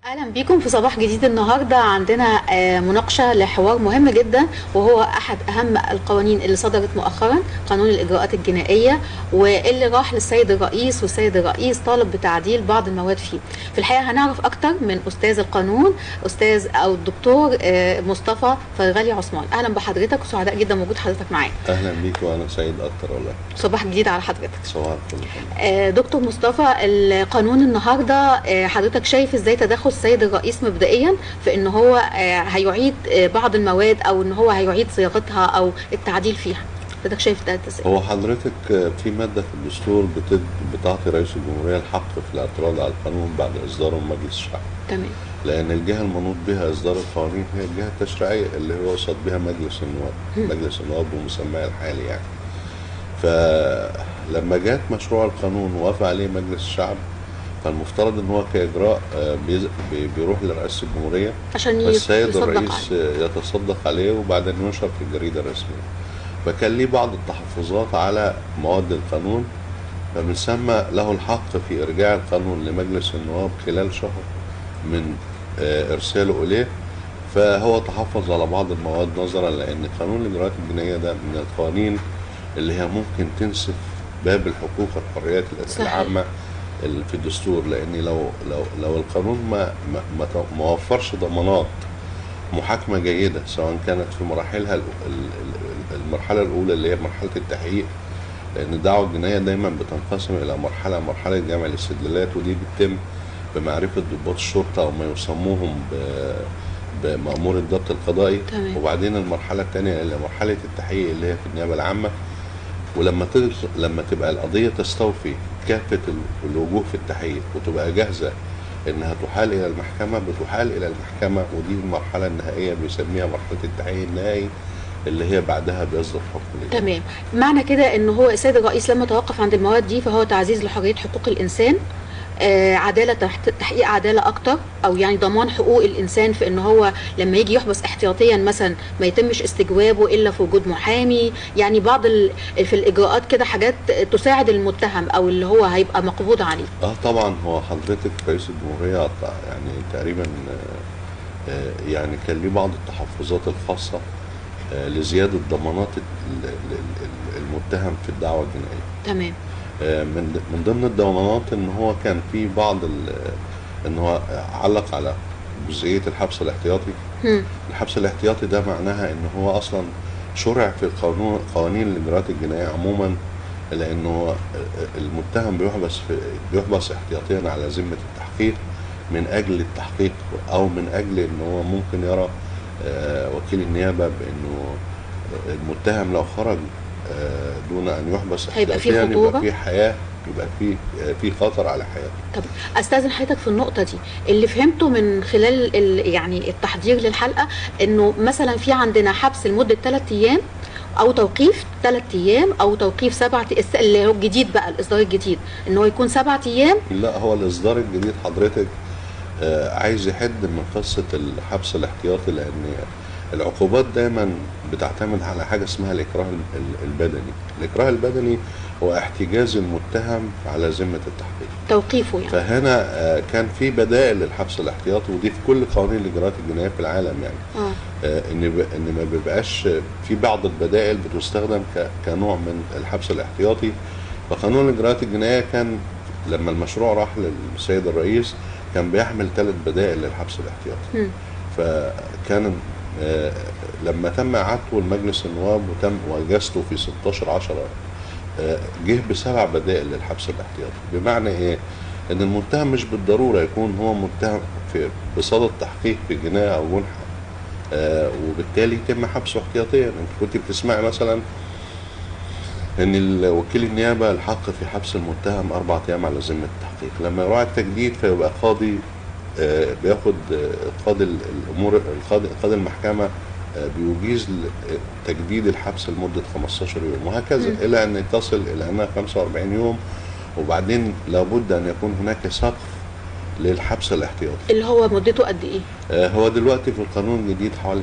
اهلا بيكم في صباح جديد. النهارده عندنا مناقشه لحوار مهم جدا، وهو احد اهم القوانين اللي صدرت مؤخرا، قانون الاجراءات الجنائيه، واللي راح للسيد الرئيس، والسيد الرئيس طالب بتعديل بعض المواد فيه. في الحقيقه هنعرف اكتر من استاذ القانون، استاذ او الدكتور مصطفى فرغلي عثمان. اهلا بحضرتك، وسعداء جدا وجود حضرتك معانا. اهلا بيك وانا سعيد اكتر والله. صباح جديد على حضرتك. صباح الفل. دكتور مصطفى، القانون النهارده حضرتك شايف ازاي تدخل السيد الرئيس مبدئيا في ان هو هيعيد بعض المواد، او ان هو هيعيد صياغتها او التعديل فيها؟ حضرتك شايف ده ازاي؟ هو حضرتك في ماده في الدستور بتعطي رئيس الجمهوريه الحق في الاعتراض على القانون بعد اصداره من مجلس الشعب. تمام. لان الجهه المنوط بها اصدار القوانين هي الجهه التشريعيه اللي هو يقصد بها مجلس النواب، مجلس النواب بمسماه الحالي يعني. فلما جات مشروع القانون ووافق عليه مجلس الشعب، فالمفترض ان هو كاجراء بيروح لرئاسه الجمهوريه عشان السيد الرئيس يتصدق عليه وبعدين ينشر في الجريده الرسميه. فكان ليه بعض التحفظات على مواد القانون، فمن ثم له الحق في ارجاع القانون لمجلس النواب خلال شهر من ارساله اليه. فهو تحفظ على بعض المواد نظرا لان قانون الاجراءات الجنائيه ده من القوانين اللي هي ممكن تنسف باب الحقوق والحريات العامه في الدستور. لان لو القانون ما وفرش ضمانات محاكمه جيده، سواء كانت في مراحلها المرحله الاولى اللي هي مرحله التحقيق، لان الدعوه الجنائيه دايما بتنقسم الى مرحله جمع الاستدلالات، ودي بتتم بمعرفه ضباط الشرطه او ما يسموهم بمأمور الضبط القضائي. تمام. وبعدين المرحله الثانيه اللي هي مرحله التحقيق اللي هي في النيابه العامه. لما تبقى القضيه تستوفي كافه الوجوه في التحقيق وتبقى جاهزه انها تحال الى المحكمه، بتحال الى المحكمه، ودي المرحله النهائيه بيسميها مرحله التحقيق النهائي اللي هي بعدها بيصدر حكم. تمام. معنى كده ان هو السيد الرئيس لما توقف عند المواد دي فهو تعزيز لحريه حقوق الانسان، عداله، تحقيق عداله اكتر، او يعني ضمان حقوق الانسان في ان هو لما يجي يحبس احتياطيا مثلا ما يتمش استجوابه الا في وجود محامي، يعني بعض في الاجراءات كده حاجات تساعد المتهم او اللي هو هيبقى مقبوض عليه. طبعا هو حضرتك رئيس الجمهوريه يعني تقريبا يعني كان ليه بعض التحفظات الخاصه لزياده ضمانات المتهم في الدعوه الجنائيه. تمام. من ضمن الضمانات ان هو كان في بعض ان هو علق على جزئيه الحبس الاحتياطي. الحبس الاحتياطي ده معناها ان هو اصلا شرع في قوانين الاجراءات الجنائيه عموما، لانه المتهم بيحبس احتياطيا على ذمه التحقيق من اجل التحقيق، او من اجل ان هو ممكن يرى وكيل النيابه بانه المتهم لو خرج دون ان يحبس احتياطيا يبقى في حياه، يبقى في خطر على حياته. طب استاذن حضرتك في النقطه دي، اللي فهمته من خلال يعني التحضير للحلقه انه مثلا في عندنا حبس لمده 3 ايام، او توقيف 3 ايام، او توقيف 7 اللي هو الجديد بقى، الاصدار الجديد ان هو يكون 7 ايام. لا، هو الاصدار الجديد حضرتك عايز يحد من قصه الحبس الاحتياطي، لان العقوبات دايما بتعتمد على حاجه اسمها الاكراه البدني. الاكراه البدني هو احتجاز المتهم على ذمه التحقيق، توقيفه يعني. فهنا كان في بدائل للحبس الاحتياطي، ودي في كل قوانين الاجراءات الجنائيه في العالم يعني. ان ما بيبقاش في بعض البدائل بتستخدم كنوع من الحبس الاحتياطي. فقانون الاجراءات الجنائيه كان لما المشروع راح للسيد الرئيس كان بيحمل 3 بدائل للحبس الاحتياطي. فكان لما تم اعادته لمجلس النواب وتم واجازته في 16/10 جه ب7 بدائل للحبس الاحتياطي. بمعنى ايه؟ ان المتهم مش بالضروره يكون هو متهم بصدد تحقيق في جنايه او جنحه، وبالتالي يتم حبسه احتياطيا. انت كنت بتسمعي مثلا ان وكيل النيابه الحق في حبس المتهم 4 ايام على ذمه التحقيق. لما يراعي التجديد فيبقى قاضي بياخد قاضي الامور، قاضي المحكمه بيجيز تجديد الحبس لمده 15 يوم، وهكذا الى ان تصل الى انها 45 يوم. وبعدين لابد ان يكون هناك سقف للحبس الاحتياطي اللي هو مدته قد ايه؟ هو دلوقتي في القانون الجديد حوالي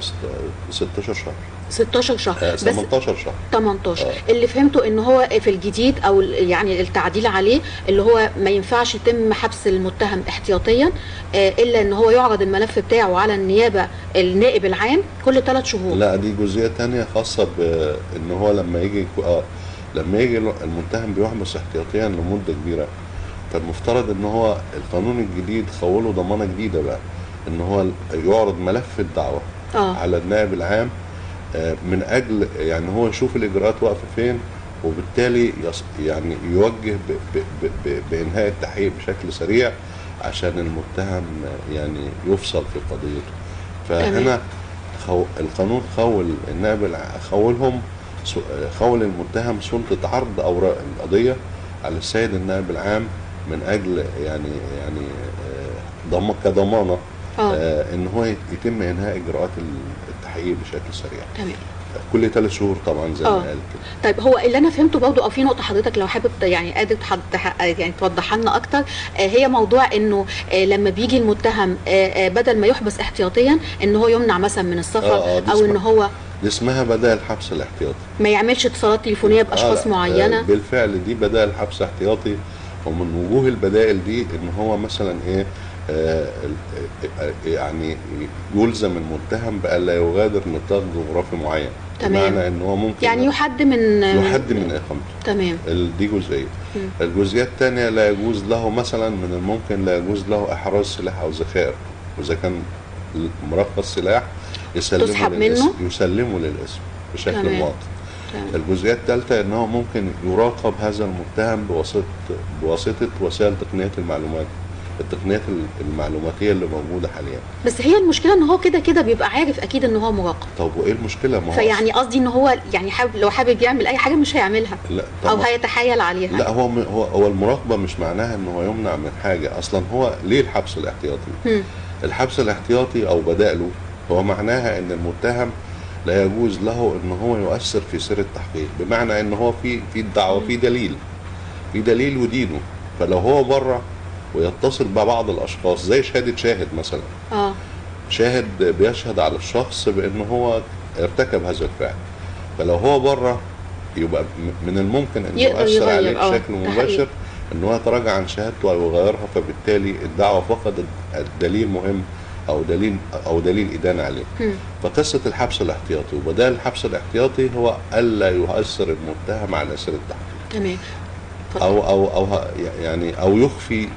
16 شهر. 16 شهر 18 شهر 18. اللي فهمته ان هو في الجديد او يعني التعديل عليه اللي هو ما ينفعش يتم حبس المتهم احتياطيا الا ان هو يعرض الملف بتاعه على النائب العام كل 3 شهور. لا دي جزئيه ثانيه خاصه بان هو لما يجي المتهم بيحبس احتياطيا لمده كبيره، فالمفترض ان هو القانون الجديد خوله ضمانه جديده بقى ان هو يعرض ملف الدعوه على النائب العام من اجل يعني هو يشوف الاجراءات واقفه فين، وبالتالي يعني يوجه بانهاء التحقيق بشكل سريع عشان المتهم يعني يفصل في قضيته. فهنا القانون خول المتهم سلطه عرض اوراق القضيه على السيد النائب العام من اجل يعني كضمانه ان هو يتم انهاء اجراءات التحقيق بشكل سريع. تمام. كل 3 شهور طبعا زي ما قال كده. طيب هو اللي انا فهمته برضه او في نقطه حضرتك لو حابب يعني قادر يعني توضحها لنا اكتر، هي موضوع انه لما بيجي المتهم بدل ما يحبس احتياطيا ان هو يمنع مثلا من السفر او ان هو دي اسمها بدائل حبس الاحتياطي، ما يعملش اتصالات تليفونيه باشخاص معينه. بالفعل دي بدائل حبس احتياطي، ومن وجوه البدائل دي ان هو مثلا يعني يلزم المتهم بألا يغادر نطاق جغرافي معين. تمام. بمعنى ان هو ممكن يعني يحد من اقامته. تمام. دي جزئيه. الجزئيه الثانيه لا يجوز له مثلا من الممكن لا يجوز له احراز سلاح او ذخائر، واذا كان مرخص سلاح يسلمه للاسم بشكل مؤقت. الجزئيه الثالثه ان هو ممكن يراقب هذا المتهم بواسطه وسائل تقنيه المعلومات، التقنيات المعلوماتيه اللي موجوده حاليا. بس هي المشكله ان هو كده بيبقى عارف اكيد ان هو مراقب. طب وايه المشكله؟ ما هو فيعني قصدي ان هو يعني لو حابب يعمل اي حاجه مش هيعملها. لا او هيتحايل عليها. لا هو المراقبه مش معناها ان هو يمنع من حاجه. اصلا هو ليه الحبس الاحتياطي؟ الحبس الاحتياطي او بدائله هو معناها ان المتهم لا يجوز له ان هو يؤثر في سير التحقيق، بمعنى ان هو في الدعوه في دليل يدينه، فلو هو بره ويتصل ببعض الاشخاص زي شاهد مثلا شاهد بيشهد على الشخص بان هو ارتكب هذا الفعل، فلو هو بره يبقى من الممكن ان يؤثر عليه بشكل مباشر ان هو يتراجع عن شهادته او يغيرها، فبالتالي الدعوه فقدت الدليل مهم او دليل ادانه عليه. فقصه الحبس الاحتياطي وبدال الحبس الاحتياطي هو الا يؤثر المتهم على سير التحقيق. تمام. او يخفي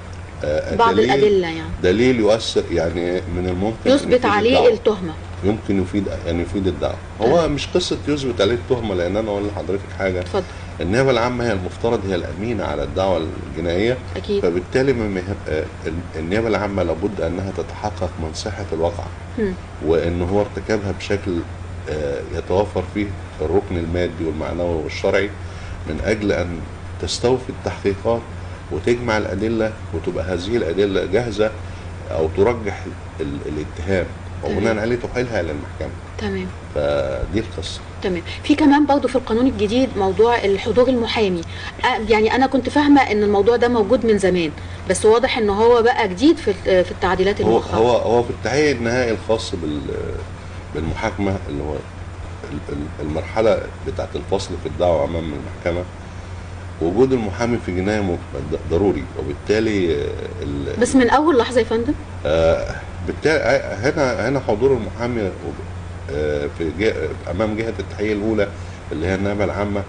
بعض الادله، يعني دليل يؤثر يعني من الممكن يثبت عليه التهمه، يمكن يفيد الدعوه. هو مش قصه يثبت عليه التهمه، لان انا اقول لحضرتك حاجه. اتفضل. النيابه العامه هي المفترض هي الامينه على الدعوه الجنائيه. اكيد. فبالتالي النيابه العامه لابد انها تتحقق من صحه الواقعه، وان هو ارتكبها بشكل يتوفر فيه الركن المادي والمعنوي والشرعي، من اجل ان تستوفي التحقيقات وتجمع الادله، وتبقى هذه الادله جاهزه او ترجح الاتهام، وبناء عليه تحيلها الى المحكمه. تمام. فدي القصه. تمام. في كمان برضه في القانون الجديد موضوع الحضور المحامي. يعني انا كنت فاهمه ان الموضوع ده موجود من زمان، بس واضح ان هو بقى جديد في التعديلات المؤخره. هو في التحقيق النهائي الخاص بالمحاكمه، اللي هو المرحله بتاعه الفصل في الدعوه امام المحكمه، وجود المحامي في جنايه ضروري، وبالتالي بس من اول لحظه يا فندم. بالتالي هنا حضور المحامي امام جهه التحقيق الاولى اللي هي النيابه العامه،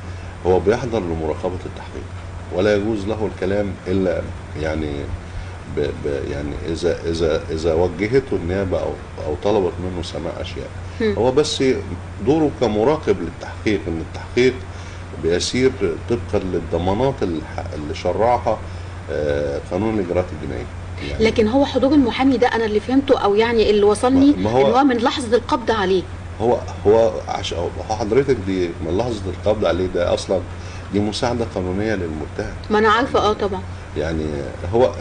هو بيحضر لمراقبه التحقيق، ولا يجوز له الكلام الا يعني يعني اذا وجهته النيابه او طلبت منه سماع اشياء. هو بس دوره كمراقب للتحقيق، ان التحقيق بيسير طبقا للضمانات اللي شرعها قانون الاجراءات الجنائيه. يعني لكن هو حضور المحامي ده انا اللي فهمته او يعني اللي وصلني ان هو من لحظه القبض عليه. هو حضرتك دي من لحظه القبض عليه، ده اصلا دي مساعده قانونيه للمتهم. ما انا عارفه طبعا. يعني هو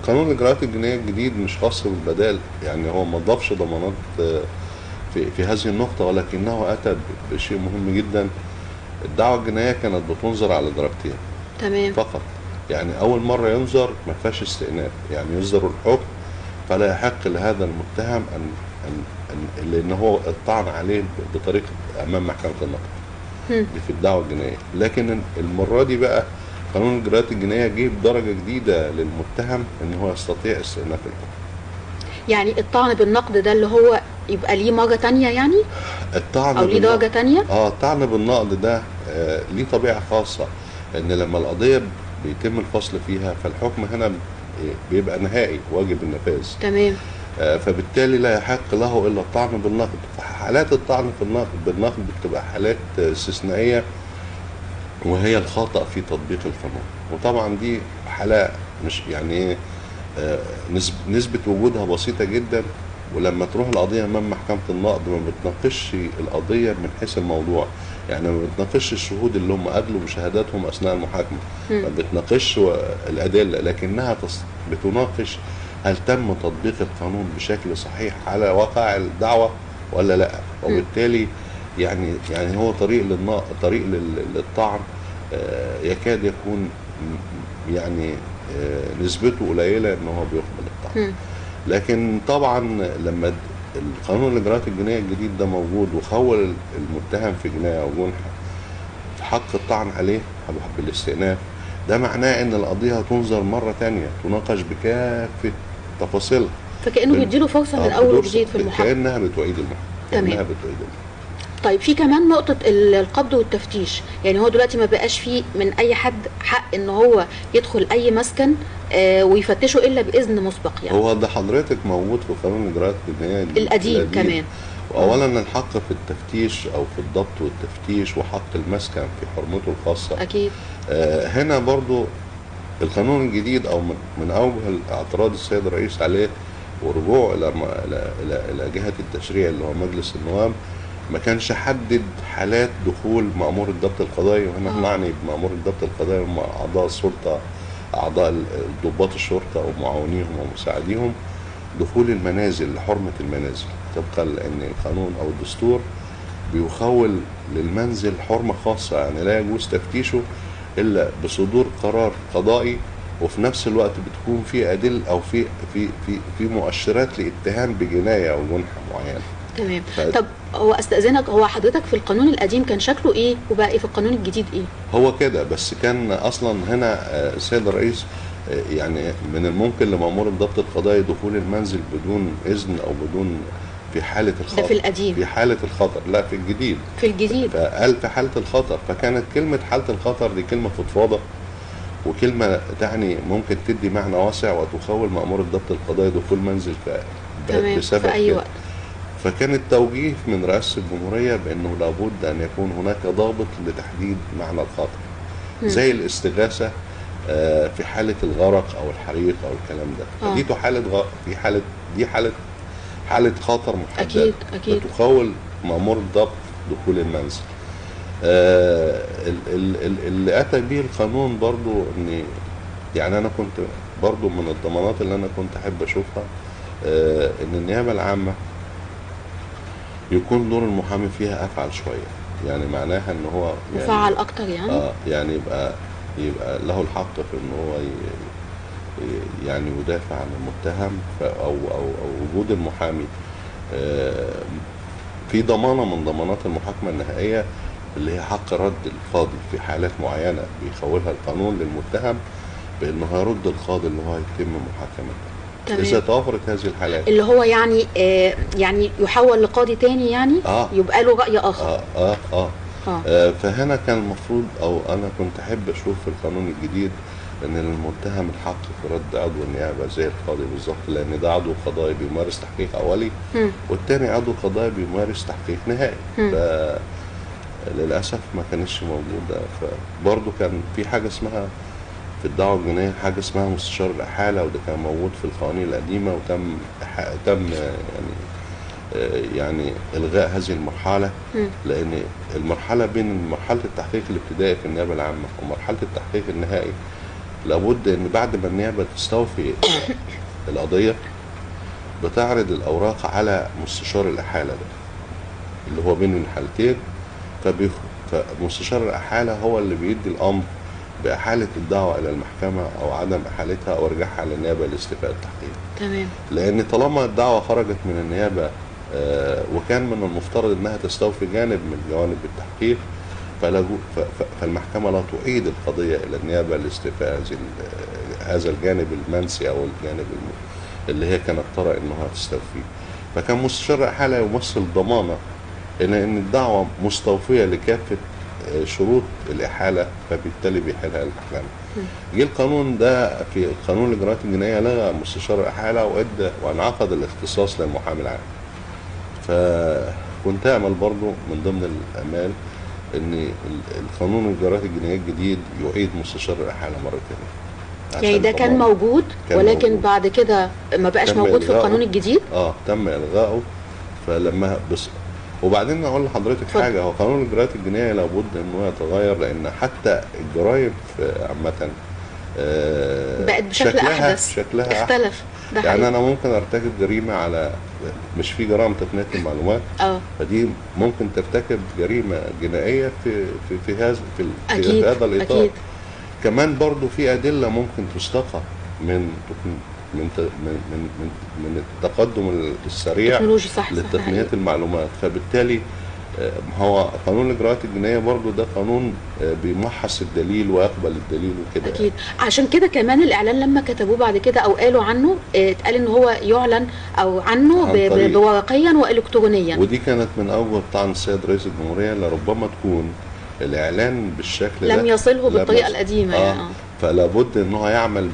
قانون الاجراءات الجنائيه الجديد مش خاص بالبدائل، يعني هو ما ضافش ضمانات في هذه النقطه، ولكنه اتى بشيء مهم جدا. الدعوه الجنائيه كانت بتنظر على درجتين. تمام. فقط، يعني اول مره ينظر ما فيهاش استئناف، يعني يصدر الحكم فلا يحق لهذا المتهم لان هو الطعن عليه بطريقه امام محكمه النقد دي في الدعوه الجنائيه. لكن المره دي بقى قانون الاجراءات الجنائيه جه بدرجه جديده للمتهم ان هو يستطيع استئناف الحكم. يعني الطعن بالنقد ده اللي هو يبقى ليه مرة تانية يعني؟ الطعن أو ليه درجة تانية؟ الطعن بالنقد ده ليه طبيعة خاصة، ان لما القضية بيتم الفصل فيها فالحكم هنا بيبقى نهائي واجب النفاذ. تمام. فبالتالي لا يحق له الا الطعن بالنقد. فحالات الطعن في بالنقد بتبقى حالات استثنائية، وهي الخطأ في تطبيق القانون. وطبعا دي حالة مش يعني نسبة وجودها بسيطة جدا، ولما تروح القضية أمام محكمة النقد ما بتناقش القضية من حيث الموضوع، يعني ما بتناقش الشهود اللي هم أدلوا بشهاداتهم أثناء المحاكمة، ما بتناقش الأدلة، لكنها بتناقش هل تم تطبيق القانون بشكل صحيح على واقع الدعوة ولا لا. وبالتالي يعني هو طريق للطعن يكاد يكون يعني نسبته قليلة ان هو بيقبل الطعن. لكن طبعا لما القانون الاجراءات الجنائيه الجديد ده موجود وخول المتهم في جنايه او جنحه في حق الطعن عليه بالاستئناف، ده معناه ان القضيه هتنظر مره ثانيه تناقش بكافه تفاصيلها، فكأنه بيديله فرصه من اول وجديد في المحاكمه، كأنها بتعيد المحاكمه. طيب في كمان نقطة القبض والتفتيش، يعني هو دلوقتي ما بقاش فيه من أي حد حق إن هو يدخل أي مسكن ويفتشه إلا بإذن مسبق. يعني هو ده حضرتك موجود في قانون الإجراءات الجنائية القديم كمان. وأولا الحق في التفتيش أو في الضبط والتفتيش وحق المسكن في حرمته الخاصة أكيد. هنا برضو القانون الجديد أو من أوجه الاعتراض السيد الرئيس عليه ورجوعه إلى جهة التشريع اللي هو مجلس النواب، ما كانش حدد حالات دخول مأمور الضبط القضائي. وهنا نعني بمأمور الضبط القضائي هم أعضاء السلطة، أعضاء ضباط الشرطة ومعاونيهم ومساعديهم، دخول المنازل لحرمة المنازل طبقا لأن القانون أو الدستور بيخول للمنزل حرمة خاصة، يعني لا يجوز تفتيشه إلا بصدور قرار قضائي، وفي نفس الوقت بتكون في أدلة أو في مؤشرات لاتهام بجناية أو جنحة معينة. تمام. طب هو استأذنك، هو حضرتك في القانون القديم كان شكله ايه وبقى ايه في القانون الجديد ايه؟ هو كده، بس كان اصلا هنا السيد الرئيس يعني من الممكن لمأمور الضبط القضائي دخول المنزل بدون اذن او بدون في حالة الخطر. ده في القديم. في حالة الخطر، لا في الجديد. في الجديد. فقال في حالة الخطر، فكانت كلمة حالة الخطر دي كلمة فضفاضة وكلمة تعني ممكن تدي معنى واسع وتخول مأمور الضبط القضائي دخول منزل بسبب في اي وقت. فكان التوجيه من رئاسة الجمهورية بأنه لابد أن يكون هناك ضابط لتحديد معنى الخطر، زي الاستغاثة في حالة الغرق أو الحريق أو الكلام ده. فدي حالة خطر محددة. أكيد. فتخول مأمور الضبط دخول المنزل. اللي أتى به القانون برضو أن يعني أنا كنت برضو من الضمانات اللي أنا كنت أحب أشوفها أن النيابة العامة يكون دور المحامي فيها افعل شويه، يعني معناها ان هو يعني مفعل اكتر يعني يعني يبقى له الحق في ان هو يعني يدافع عن المتهم او وجود المحامي في ضمانه من ضمانات المحاكمه النهائيه اللي هي حق رد القاضي في حالات معينه بيخولها القانون للمتهم بانه هيرد القاضي اللي هو يتم محاكمته. تمام. إذا توفرت هذه الحالات اللي هو يعني يعني يحول لقاضي تاني يعني يبقى له رأي آخر. فهنا كان المفروض أو أنا كنت أحب أشوف في القانون الجديد أن للمتهم الحق في رد عضو النيابة زي القاضي بالظبط، لأن ده عضو قضائي بيمارس تحقيق أولي والتاني عضو قضائي بيمارس تحقيق نهائي. فللأسف ما كانتش موجودة. فبرضه كان في حاجة اسمها في الدعوة الجنائية حاجة اسمها مستشار الإحالة، وده كان موجود في القوانين القديمة وتم يعني إلغاء هذه المرحلة، لأن المرحلة بين مرحلة التحقيق الابتدائي في النيابة العامة ومرحلة التحقيق النهائي لابد أن بعد ما النيابة تستوفي القضية بتعرض الأوراق على مستشار الإحالة ده اللي هو بين الحالتين. فمستشار الإحالة هو اللي بيدي الأمر بإحالة الدعوة إلى المحكمة أو عدم إحالتها أو إرجاعها للنيابة لاستيفاء التحقيق. تمام. لأن طالما الدعوة خرجت من النيابة وكان من المفترض انها تستوفي جانب من جوانب التحقيق، فالمحكمة لا تعيد القضية إلى النيابة لاستيفاء هذا الجانب المنسي أو الجانب اللي هي كانت ترى إنها تستوفيه. فكان مستشار الإحالة يمثل ضمانة إن الدعوة مستوفية لكافة شروط الإحالة، فبالتالي بيحلها الأحكام. جه القانون ده في قانون الإجراءات الجنائية لغى مستشار الإحالة وانعقد الاختصاص للمحامي العام. فكنت أعمل برضو من ضمن الآمال ان القانون الإجراءات الجنائية الجديد يعيد مستشار الإحالة مرة ثانية. يعني ده كان موجود ولكن موجود. بعد كده ما بقاش موجود في القانون الجديد. تم إلغائه. فلما وبعدين اقول لحضرتك حاجه، هو قانون الإجراءات الجنائية لابد انه يتغير، لان حتى الجرائم عامه بقت بشكل احدث، شكلها اختلف. يعني انا ممكن ارتكب جريمه على مش في جرائم تقنيه المعلومات، فدي ممكن ترتكب جريمه جنائيه في هذا الاطار. أكيد. كمان برضو في ادله ممكن تستقى من التقدم السريع للتقنيات المعلومات. فبالتالي هو قانون الإجراءات الجنائية برضو ده قانون بيمحص الدليل ويقبل الدليل وكده. أكيد. عشان كده كمان الإعلان لما كتبوه بعد كده أو قالوا عنه، اتقال إن هو يعلن أو عنه بورقيا وإلكترونيا. ودي كانت من أول طعن السيد رئيس الجمهورية، لربما تكون الإعلان بالشكل لم يصله بالطريقة القديمة. يعني فلا بد إنه يعمل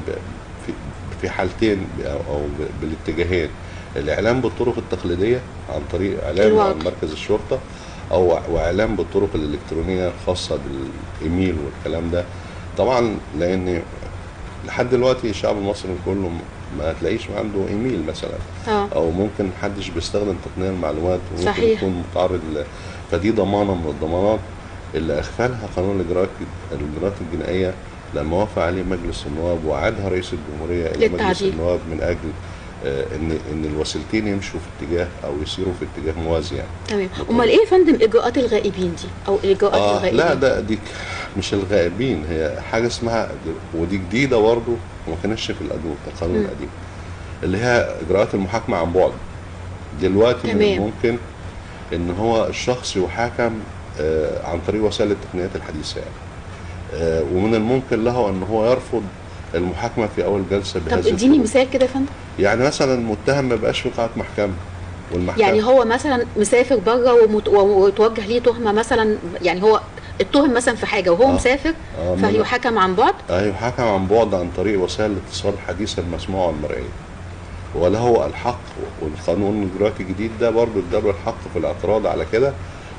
في حالتين أو بالاتجاهين: الإعلان بالطرق التقليدية عن طريق إعلان عن مركز الشرطة، أو إعلان بالطرق الإلكترونية الخاصة بالإيميل والكلام ده. طبعا لأن لحد دلوقتي الشعب المصري كله ما تلاقيش عنده إيميل مثلا، أو ممكن محدش بيستخدم تقنية المعلومات وممكن يكون متعرض فدي ضمانة من الضمانات اللي أغفلها قانون الإجراءات الجنائية لما وافق عليه مجلس النواب وعادها رئيس الجمهورية إلى مجلس النواب من أجل ان الوسيلتين يمشوا في اتجاه او يسيروا في اتجاه موازي. يعني تمام. امال ايه يا فندم اجراءات الغائبين دي او اجراءات الغائبين؟ لا دي مش الغائبين، هي حاجه اسمها، ودي جديده برضه وما كانتش في القانون القديم، اللي هي اجراءات المحاكمه عن بعد. دلوقتي من الممكن ان هو الشخص يحاكم عن طريق وسائل التقنيات الحديثه يعني، ومن الممكن له ان هو يرفض المحاكمه في اول جلسه بهذه الصوره. طب اديني مثال كده يا فندم. يعني مثلا المتهم ما بقاش في قاعه محكمه، والمحكمه يعني هو مثلا مسافر بره وتوجه ليه تهمه مثلا، يعني هو اتهم مثلا في حاجه وهو مسافر، فهيحاكم عن بعد؟ هيحاكم عن بعد عن طريق وسائل الاتصال الحديثه المسموعه والمرئيه، وله الحق. والقانون الإجراءات الجديد ده برضه اداله الحق في الاعتراض على كده،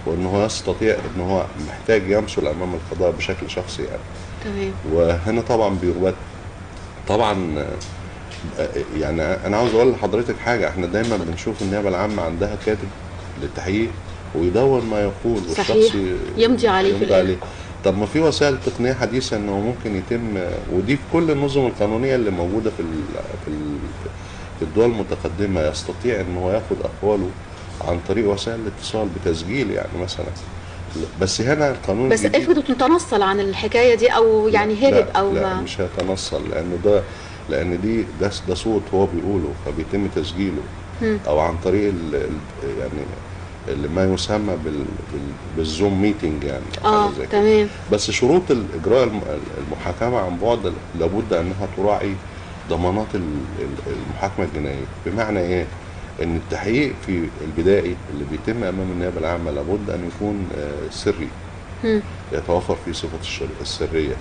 وان هو يستطيع ان هو محتاج يمثل امام القضاء بشكل شخصي يعني. تمام. وهنا طبعا بيربط طبعا. يعني انا عاوز اقول لحضرتك حاجه، احنا دايما بنشوف النيابه العامه عندها كاتب للتحقيق ويدون ما يقول، والشخص يمضي عليه. طب ما في وسائل تقنيه حديثه انه ممكن يتم، ودي في كل النظم القانونيه اللي موجوده في الدول المتقدمه، يستطيع ان هو ياخد اقواله عن طريق وسائل الاتصال بتسجيل يعني مثلا. بس هنا القانون بس افرض تنصل عن الحكايه دي او يعني هرب او لا مش هيتنصل، لان ده صوت هو بيقوله فبيتم تسجيله، او عن طريق يعني اللي ما يسمى بالزوم ميتنج يعني. زي تمام. بس شروط الاجراء المحاكمه عن بعد لابد انها تراعي ضمانات المحاكمه الجنائيه. بمعنى ايه؟ ان التحقيق في البدائي اللي بيتم امام النيابه العامه لابد ان يكون سري، يتوفر فيه صفه السريه.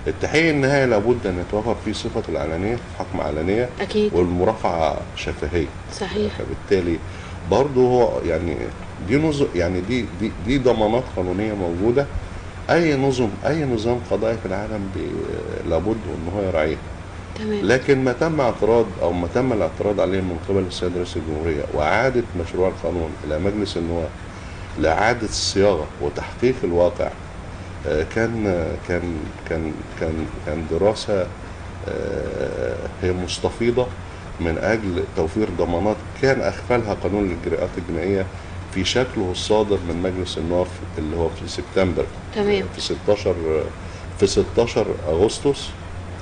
التحقيق النهائي لابد ان يتوفر فيه صفه العلنيه، حكم علنيه اكيد، والمرافعه شفهيه. صحيح. فبالتالي برضه هو يعني دي ضمانات قانونيه موجوده. اي نظام قضائي في العالم لابد ان هو يراعيها. تمام. لكن ما تم الاعتراض عليه من قبل السيد رئيس الجمهورية وإعادة مشروع القانون إلى مجلس النواب لإعادة الصياغة وتحقيق الواقع، كان دراسة هي مستفيضة من أجل توفير ضمانات كان أغفلها قانون الإجراءات الجنائية في شكله الصادر من مجلس النواب اللي هو في سبتمبر. تمام. في 16 أغسطس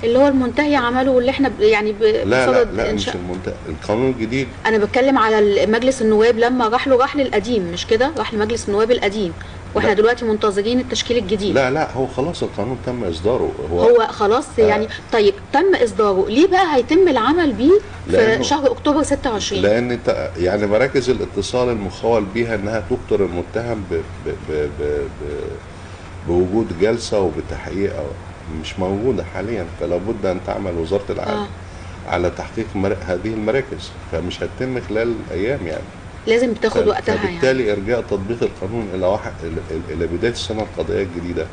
اللي هو المنتهي عمله واللي احنا يعني لا مش المنتهي، القانون الجديد. انا بتكلم على مجلس النواب لما راح للقديم، مش كده؟ راح لمجلس النواب القديم، واحنا دلوقتي منتظرين التشكيل الجديد. لا هو خلاص القانون تم اصداره، هو خلاص يعني. طيب تم اصداره، ليه بقى هيتم العمل بيه في شهر اكتوبر 26؟ لان يعني مراكز الاتصال المخول بيها انها تخطر المتهم بوجود جلسه وبتحقيق مش موجوده حاليا، فلا بد ان تعمل وزاره العدل على تحقيق هذه المراكز، فمش هتتم خلال ايام يعني، لازم تاخد وقتها. فبالتالي ارجاء تطبيق القانون الى بدايه السنه القضائيه الجديده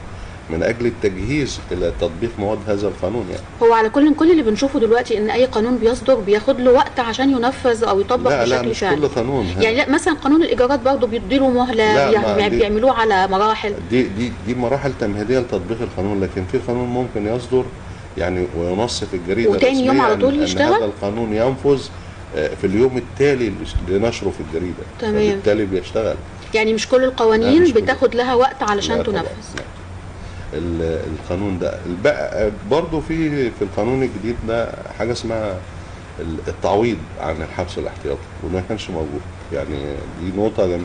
من اجل التجهيز الى تطبيق مواد هذا القانون يعني. هو على كل اللي بنشوفه دلوقتي ان اي قانون بيصدر بياخد له وقت عشان ينفذ او يطبق بشكل مش فعلي. كل قانون يعني لا، مثلا قانون الايجارات برضه بيديله مهله، بيعملوه على مراحل. دي مراحل تمهيديه لتطبيق القانون، لكن في قانون ممكن يصدر يعني وينص في الجريده وتاني يوم على طول يشتغل، ان هذا القانون ينفذ في اليوم التالي لنشره في الجريده. تمام. فبالتالي بيشتغل. يعني مش كل القوانين بتاخد لها وقت علشان تنفذ. القانون ده بقى برضه في القانون الجديد ده حاجه اسمها التعويض عن الحبس الاحتياطي، وده ما كانش موجود يعني. دي نقطه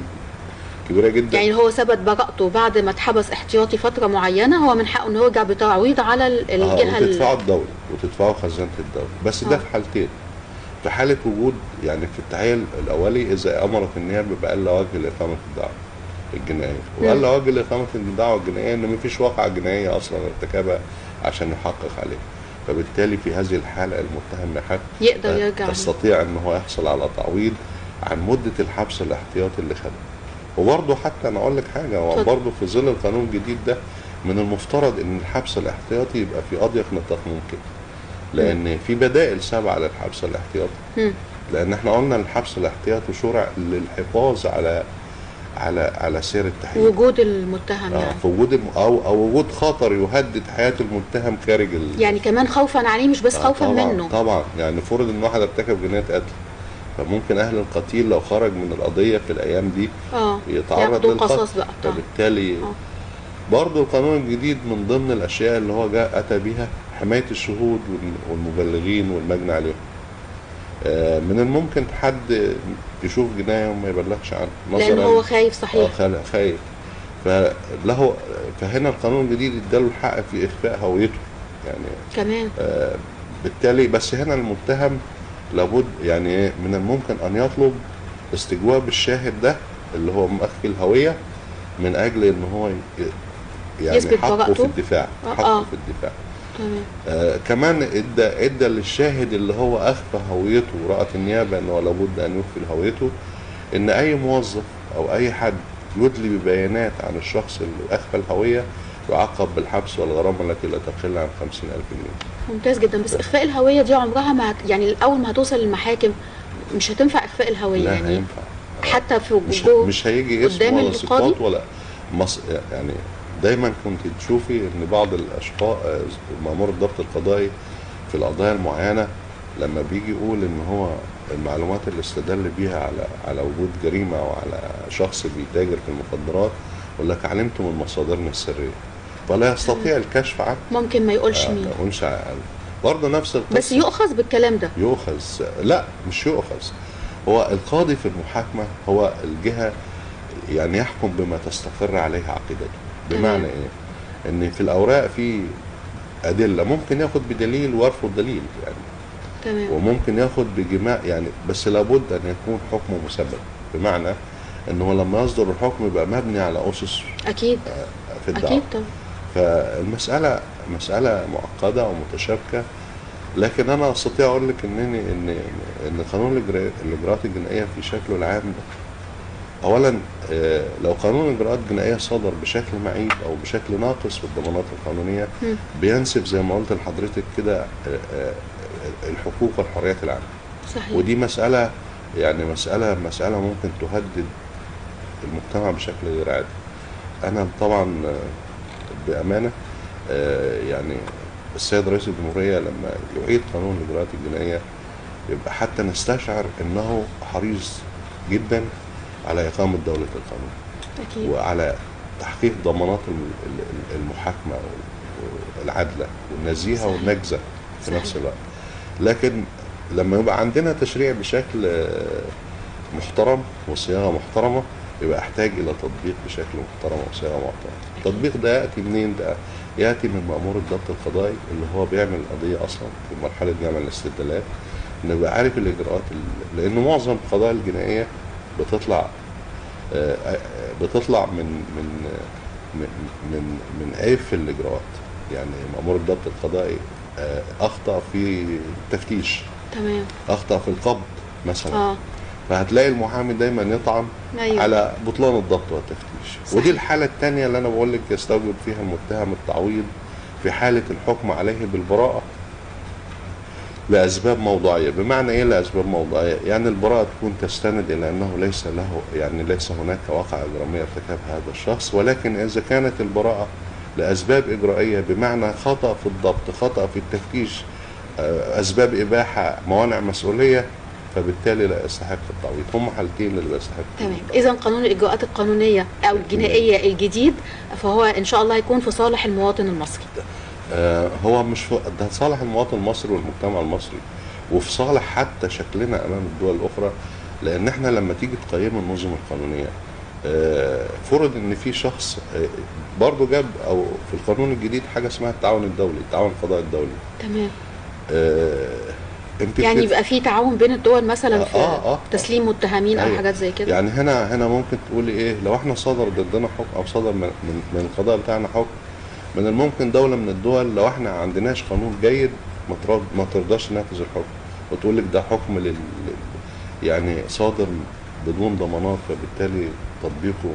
كبيره جدا. يعني هو ثبت براءته بعد ما اتحبس احتياطي فتره معينه، هو من حقه انه يرجع بتعويض على الجهه وتدفعه الدوله وتدفعه خزانه الدوله، بس ده في حالتين. في حاله وجود يعني في التحقيق الاولي اذا امرت النيابه باقل وجه لاقامه الدعوه الجنائيه، واقل وجه لاقامه الدعوه الجنائيه ان مفيش واقعه جنائيه اصلا ارتكبها عشان يحقق عليه، فبالتالي في هذه الحاله المتهم يقدر يرجع، يستطيع ان هو يحصل على تعويض عن مده الحبس الاحتياطي اللي خده. وبرضه حتى انا اقول لك حاجه، وبرضه في ظل القانون الجديد ده من المفترض ان الحبس الاحتياطي يبقى في اضيق نطاق ممكن، لان في بدائل 7 للحبس الاحتياطي. لان احنا قلنا الحبس الاحتياطي شرع للحفاظ على سير التحقيق، وجود المتهم يعني في وجود او وجود خطر يهدد حياه المتهم خارج يعني كمان خوفا عليه مش بس خوفا منه. طبعا يعني فرض ان واحد ارتكب جنايه قتل، فممكن اهل القتيل لو خرج من القضيه في الايام دي يتعرض للقصاص بقى. فبالتالي برضه القانون الجديد من ضمن الاشياء اللي هو اتى بها حمايه الشهود والمبلغين والمجني عليهم. من الممكن حد يشوف جنايه وما يبلغش عنها نظرا لان هو خايف. صحيح. خايف. فهنا القانون الجديد اداله الحق في اخفاء هويته يعني كمان. بالتالي بس هنا المتهم لابد يعني من الممكن ان يطلب استجواب الشاهد ده اللي هو مخفي الهويه من اجل ان هو يعني حقه في الدفاع. في الدفاع. كمان ادى للشاهد اللي هو اخفى هويته ورأت النيابه انه لابد ان يخفي هويته، ان اي موظف او اي حد يدلي ببيانات عن الشخص اللي اخفى الهويه يعاقب بالحبس والغرامه التي لا تقل عن 50,000 جنيه. ممتاز جدا. بس اخفاء الهويه دي عمرها ما يعني اول ما هتوصل للمحاكم مش هتنفع اخفاء الهويه. لا يعني هينفع. حتى في مش هيجي اسم ولا صفات ولا يعني دايما كنت تشوفي ان بعض الاشخاص مأمور الضبط القضائي في القضايا المعينه لما بيجي يقول ان هو المعلومات اللي استدل بيها على وجود جريمه او على شخص بيتاجر في المخدرات يقول لك علمت من مصادرنا السريه، ولا يستطيع الكشف عنه. ممكن ما يقولش مين. ما يقولش برضه نفس القصه. بس يؤخذ بالكلام ده. يؤخذ. لا مش يؤخذ. هو القاضي في المحاكمه هو الجهه يعني يحكم بما تستقر عليه عقيدته. بمعنى ايه؟ ان في الاوراق في ادله ممكن ياخد بدليل ويرفض دليل يعني. تمام. وممكن ياخد بجماع يعني، بس لابد ان يكون حكمه مسبب، بمعنى انه لما يصدر الحكم يبقى مبني على اسس اكيد في الدعوه. اكيد طبعا. فالمساله مساله معقده ومتشابكه، لكن انا استطيع اقول لك ان قانون الاجراءات الجنائيه في شكله العام اولا لو قانون الاجراءات الجنائيه صدر بشكل معيب او بشكل ناقص في الضمانات القانونيه بينسف زي ما قلت لحضرتك كده الحقوق والحريات العامه. صحيح. ودي مساله يعني مساله ممكن تهدد المجتمع بشكل غير عادي. انا طبعا بامانه يعني السيد رئيس الجمهوريه لما يعيد قانون الاجراءات الجنائيه يبقى حتى نستشعر انه حريص جدا على إقامة دولة القانون. أكيد. وعلى تحقيق ضمانات المحاكمة العادله والنزيهه والنجزه في صحيح. نفس الوقت. لكن لما يبقى عندنا تشريع بشكل محترم وصياغه محترمه، يبقى احتاج الى تطبيق بشكل محترم وصياغه محترمه. التطبيق ده ياتي منين؟ ده ياتي من مأمور الضبط القضائي اللي هو بيعمل القضيه اصلا في مرحله جمع الاستدلالات، انه يبقى عارف الاجراءات لان معظم القضايا الجنائيه بتطلع من عيب في الاجراءات. يعني مأمور الضبط القضائي اخطا في التفتيش، تمام، اخطا في القبض مثلا، فهتلاقي المحامي دايما يطعن أيوة. على بطلان الضبط والتفتيش. صحيح. ودي الحاله الثانيه اللي انا بقول لك يستوجب فيها المتهم التعويض في حاله الحكم عليه بالبراءه لاسباب موضوعيه. بمعنى ايه لاسباب موضوعيه؟ يعني البراءه تكون تستند الى انه ليس هناك واقعه اجراميه ارتكبها هذا الشخص، ولكن اذا كانت البراءه لاسباب اجرائيه بمعنى خطا في الضبط، خطا في التفتيش، اسباب اباحه، موانع مسؤوليه، فبالتالي لا يستحق التعويض. هم حالتين اللي بيستحق. تمام. اذا قانون الاجراءات القانونيه او الجنائيه الجديد فهو ان شاء الله هيكون في صالح المواطن المصري. هو مش ده صالح المواطن المصري والمجتمع المصري، وفي صالح حتى شكلنا امام الدول الاخرى. لان احنا لما تيجي تقيم النظم القانونيه فرض ان في شخص برضه جاب او في القانون الجديد حاجه اسمها التعاون الدولي، التعاون القضائي الدولي. تمام. يعني يبقى في تعاون بين الدول مثلا في تسليم متهمين او حاجات زي كده. يعني هنا ممكن تقولي ايه، لو احنا صدر ضدنا حكم او صدر من القضاء بتاعنا حكم، من الممكن دوله من الدول لو احنا ما عندناش قانون جيد ما ترضاش تنفذ الحكم وتقول لك ده حكم يعني صادر بدون ضمانات، فبالتالي تطبيقه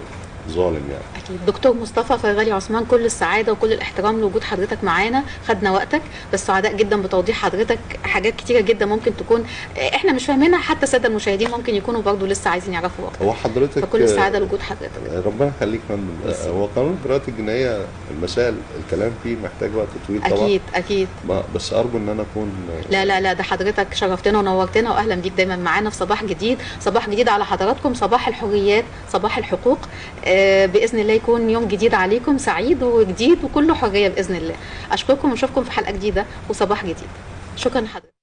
ظالم يعني. اكيد. دكتور مصطفى فرغلي عثمان، كل السعاده وكل الاحترام لوجود حضرتك معانا، خدنا وقتك بس سعداء جدا بتوضيح حضرتك حاجات كتيره جدا ممكن تكون احنا مش فاهمينها، حتى الساده المشاهدين ممكن يكونوا برضو لسه عايزين يعرفوا اكتر. هو حضرتك فكل السعاده لوجود حضرتك. ربنا يخليك يا فندم. هو قانون الاجراءات الجنائيه المسائل الكلام فيه محتاج وقت طويل طبعا. اكيد بس ارجو ان انا اكون لا ده حضرتك شرفتنا ونورتنا، واهلا بيك دايما معانا في صباح جديد. صباح جديد على حضراتكم، صباح الحريات، صباح الحقوق. باذن الله يكون يوم جديد عليكم سعيد وجديد وكله حريه باذن الله. اشكركم ونشوفكم في حلقه جديده وصباح جديد. شكرا لحضرتك.